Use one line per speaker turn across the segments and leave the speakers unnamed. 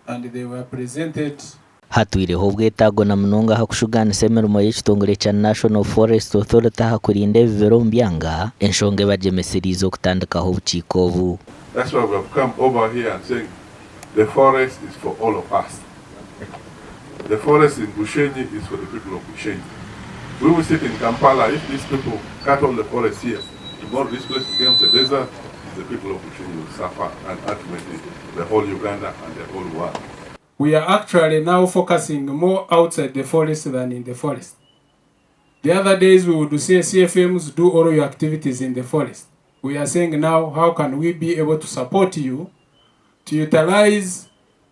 and they were presented.
Hatwireho obwetaago na munonga hakushuganisa emirimo y'ekitongole kya National Forest Authority hakurinda ebibira omu byanga enshonga ebagyemeseriize okutandikaho obukiiko obu.
That's why we have come over here and saying the forest is for all of us. The forest in Bushenyi is for the people of Bushenyi. We will sit in Kampala. If these people cut all the forest here, tomorrow this place becomes a desert, the people of Bushenyi will suffer, and ultimately the whole Uganda and the whole world.
We are actually now focusing more outside the forest than in the forest. The other days we would say CFMs do all your activities in the forest. We are saying now, how can we be able to support you to utilize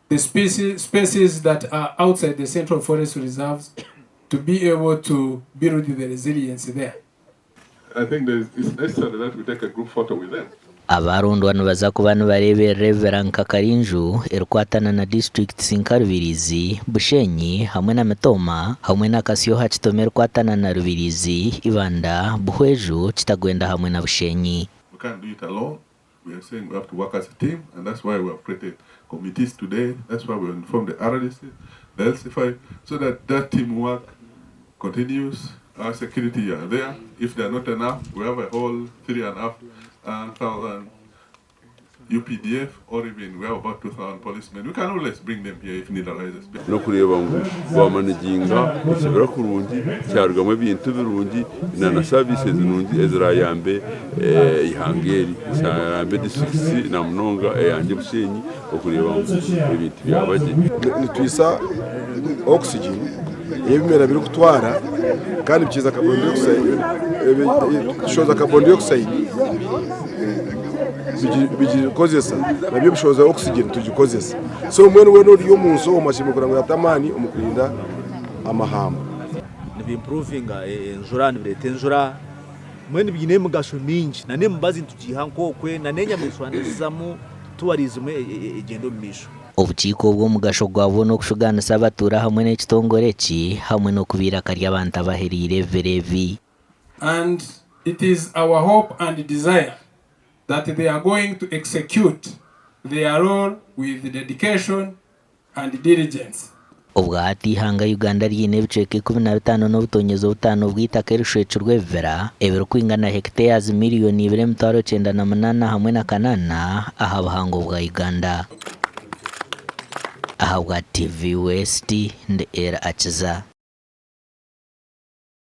the spaces that are outside the central forest reserves to be able to build the resilience there.
I think it's necessary that we take a group photo with them.
Abarondwa nibaza kuba nibareeberera ebibira nka Karinju erikwatana na districts nka Rubirizi, Bushenyi hamwe na Mitoma hamwe na Kasyo hakitoma erikwatana na Rubirizi, Ibanda, Buhweju, Kitagwenda hamwe na Bushenyi.
We can't do it alone. We are saying we have to work as a team, and that's why we have created committees today. That's why we informed the RDC, the LCFI, so that teamwork continues. Our security are there. If they are not enough, we have a whole 3,500 UPDF, or even we have about 2,000 policemen. We can always bring them here if need arises.
No kureba ngo bamaniginga isebera kurungi cyarugamo ibintu birungi na services nungi ezirayambe ihangeri cyambe district na munonga yanje Bushenyi okureba ngo ibintu byabaje
nitwisa oxygen ebimera biri kutwara kandi bikiza carbon dioxide shoza carbon dioxide bigikozesa nabyo bishoza oxygen tugikozesa so mwene uri yo munso omashimo kurango yatamani umukurinda amahamba
improving enjura nibirete enjura mwene bigine mugasho ningi na nembazi tugihanko kwe na nenya meswanizamo tourism egendo misho.
Obukiiko bw'omugasho gwabo n'okushuganisa abatura hamwe n'ekitongole eki hamwe n'okubiira kari abantu abaherire ebireevi.
And it is our hope and desire that they are going to execute their role with dedication and diligence.
Obwati ihanga Uganda ryine ebicweka 15 n'obutonyezo 5 bw'itaka erishwekirwe ebibira ebirikwingana hectares miliyoni 2.98 hamwe na kanana aha buhango bwa Uganda. Aha bwa TV West ndi era akiza.